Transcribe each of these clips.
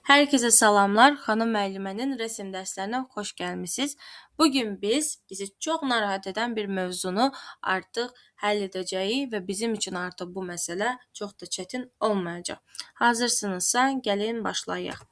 Herkese salamlar. Xanım müəllimənin rəsm dərslərinə xoş gəlmisiniz. Bugün bizi çox narahat edən bir mövzunu artıq həll edəcəyik və bizim üçün artıq bu məsələ çox da çətin olmayacaq. Hazırsınızsa, gəlin başlayaq.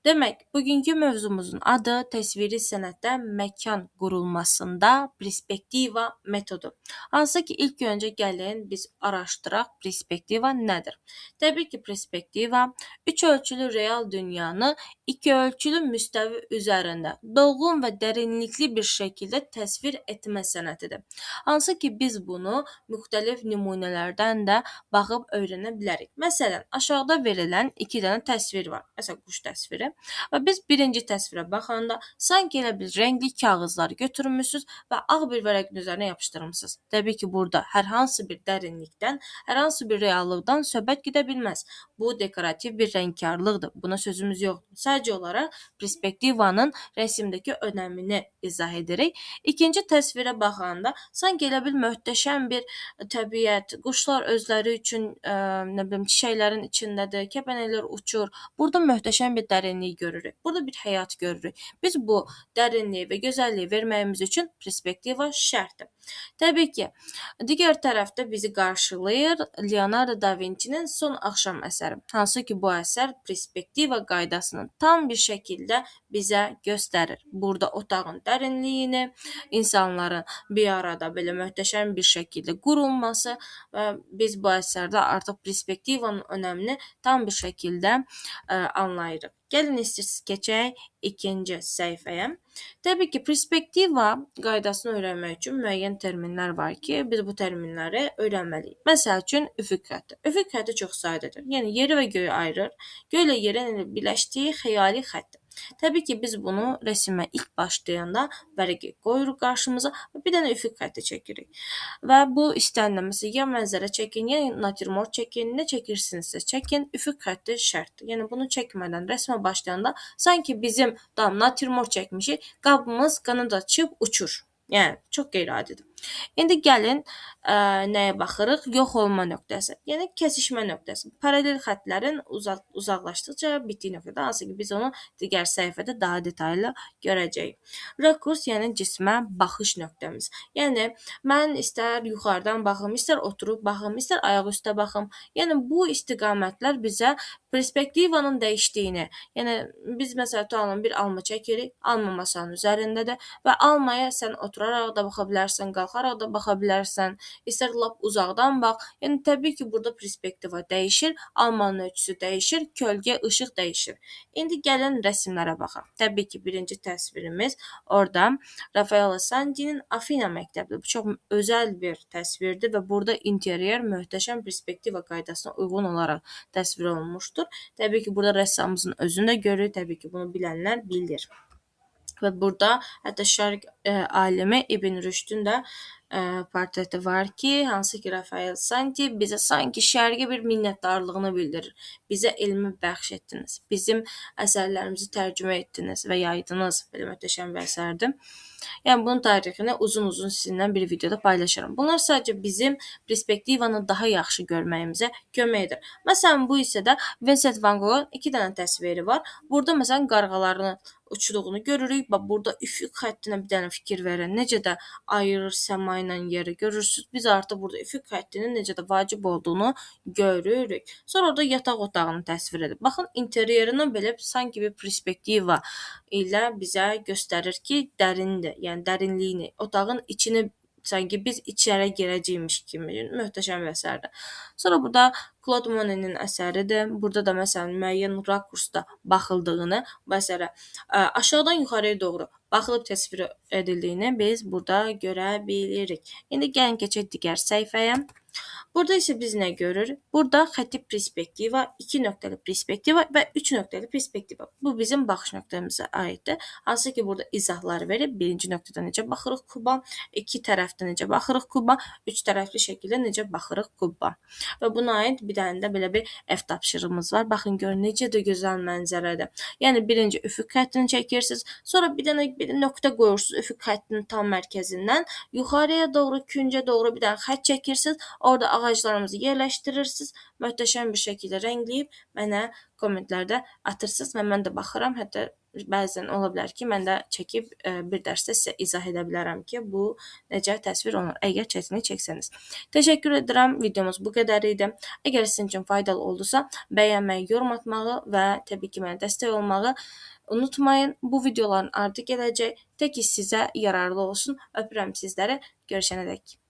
Demək, bugünkü mövzumuzun adı təsviri sənətdə məkan qurulmasında perspektiva metodu. Hansı ki, ilk öncə gəlin biz araşdıraq perspektiva nədir? Təbii ki, perspektiva üç ölçülü real dünyanı iki ölçülü müstəvi üzərində dolğun və dərinlikli bir şəkildə təsvir etmə sənətidir. Hansı ki, biz bunu müxtəlif nümunələrdən də baxıb öyrənə bilərik. Məsələn, aşağıda verilən iki dənə təsvir var. Məsələn, quş təsviri. Və biz birinci təsvirə baxanda sanki elə bir rəngli kağızlar götürmüsünüz və ağ bir vərəqin üzərinə yapışdırmısınız. Təbii ki, burada hər hansı bir dərinlikdən, hər hansı bir reallıqdan söhbət gedə bilməz. Bu dekorativ bir rəngkarlıqdır. Buna sözümüz yoxdur. Sadəcə olaraq perspektivanın rəsmdəki önəmini izah edirik. İkinci təsvirə baxanda sanki elə bir möhtəşəm bir təbiət, quşlar özləri üçün, çiçəklərin içindədir, kəpənəklər uçur. Burada möhtəşəm bir dərinlik görürük. Burada bir həyat görürük. Biz bu dərinliyi və gözəlliyi verməyimiz üçün perspektiva şərtdir. Təbii ki, digər tərəfdə bizi qarşılayır Leonardo da Vinci'nin Son Axşam əsəri. Hansı ki, bu əsər perspektiva qaydasını tam bir şəkildə bizə göstərir. Burada otağın dərinliyini, insanların bir arada belə möhtəşəm bir şəkildə qurulması və biz bu əsərdə artıq perspektivanın önəmini tam bir şəkildə anlayırıq. Gəlin istəyirsiniz keçək ikinci səhifəyə. Təbii ki, perspektiva qaydasını öyrənmək üçün müəyyən terminlər var ki, biz bu terminləri öyrənməliyik. Məsəl üçün, üfüq xətti. Üfüq xətti çox sadədir. Yəni, yeri və göyü ayırır. Göylə yerin birləşdiyi xəyali xəttdir. Təbii ki, biz bunu rəsmə ilk başlayanda vərəqi qoyuruq qarşımıza və bir dənə üfüq xətti çəkirik. Və bu istənilən, məsələn, ya mənzərə çəkin, ya natürmort çəkin, nə çəkirsinizsə çəkin, üfüq xətti şərtdir. Yəni, bunu çəkmədən rəsmə başlayanda sanki bizim natürmort çəkmişik, qabımız qanad açıb uçur. Yəni, çox qeyri-adidir. İndi gəlin nəyə baxırıq? Yox olma nöqtəsi. Yəni, kəsişmə nöqtəsi. Paralel xəttlərin uzaqlaşdıqca bitdiyi nöqtədə, hansı ki, biz onu digər səhifədə daha detallı görəcəyik. Rakurs, yəni cismə baxış nöqtəmiz. Yəni, mən istər yuxarıdan baxım, istər oturub baxım, istər ayaq üstə baxım. Yəni, bu istiqamətlər bizə perspektivanın dəyişdiyini, yəni biz məsələn tutalım bir alma çəkirik, alma masanın üzərindədir və almaya sən oturaraq da baxa bilərsən, qalxaraq da baxa bilərsən, istər lap uzaqdan bax. Yəni təbii ki, burada perspektiva dəyişir, almanın ölçüsü dəyişir, kölgə, işıq dəyişir. İndi gəlin rəsmlərə baxaq. Təbii ki, birinci təsvirimiz orada Rafael Sandi'nin Afina məktəbidir. Bu çox özəl bir təsvirdir və burada interyer möhtəşəm perspektiva qaydasına uyğun olaraq təsvir olunmuşdur. Təbii ki, burada rəssamımızın özünü də görürük. Təbii ki, bunu bilənlər bilir. Və burada hətta şərq alimi İbn Rüşdün də portreti var ki, hansı ki, Rafael Santi bizə sanki şərqə bir minnətdarlığını bildirir. Bizə elmi bəxş etdiniz. Bizim əsərlərimizi tərcümə etdiniz və yaydınız. Belə möhtəşəm bir əsərdir. Yəni, bunun tarixini uzun-uzun sizinlə bir videoda paylaşıram. Bunlar sadəcə bizim perspektivanı daha yaxşı görməyimizə kömək edir. Məsələn, bu hissədə Vincent van Gogh'un iki dənə təsviri var. Burada, məsələn, qarğalarını uçduğunu görürük. Bax, burada üfüq xəttinə bir dənə fikir verin. Necə də ayırır səma ilə yeri. Görürsünüz, biz artıq burada üfüq xəttinin necə də vacib olduğunu görürük. Sonra orada yataq otağını təsvir edib. Baxın, interyerinə belə sanki bir perspektiva ilə bizə göstərir ki, dərindir. Yəni, dərinliyini, otağın içini sanki biz içəri girəcəymiş kimi möhtəşəm bir əsərdir. Sonra burada Claude Monet'in əsəridir. Burada da məsələn müəyyən rakursda baxıldığını bu əsərə aşağıdan yuxarıya doğru baxılıb təsvir edildiyini biz burada görə bilirik. İndi gəlin keçək digər səhifəyə. Burada isə biz nə görürük? Burada xətti perspektiva, 2 nöqtəli perspektiva və 3 nöqtəli perspektiva. Bu bizim baxış nöqtəmizə aiddir. Hansı ki, burada izahlar verib, birinci nöqtədə necə baxırıq kuba, 2 tərəfdə necə baxırıq kuba, 3 tərəfli şəkildə necə baxırıq kuba. Və buna aid bir dənə də belə bir F tapşırığımız var. Baxın, görün, necə də gözəl mənzərədir. Yəni, birinci üfüq xəttini çəkirsiniz, sonra bir dənə bir nöqtə qoyursunuz üfüq xəttinin tam mərkəzindən, yuxarıya doğru, küncə doğru bir dənə xətt çəkirsiniz, Orada ağaclarımızı yerləşdirirsiniz. Möhtəşəm bir şəkildə rəngləyib mənə kommentlərdə atırsınız və mən də baxıram. Hətta bəzən ola bilər ki, mən də çəkib bir dərsdə sizə izah edə bilərəm ki, bu necə təsvir olunur, əgər çətinlik çəksəniz. Təşəkkür edirəm. Videomuz bu qədər idi. Əgər sizin üçün faydalı oldusa, bəyənməyi, yorum atmağı və təbii ki, mənə dəstək olmağı unutmayın. Bu videoların ardı gələcək. Tək ki, sizə yararlı olsun. Öpürəm sizləri. Görüşənədək.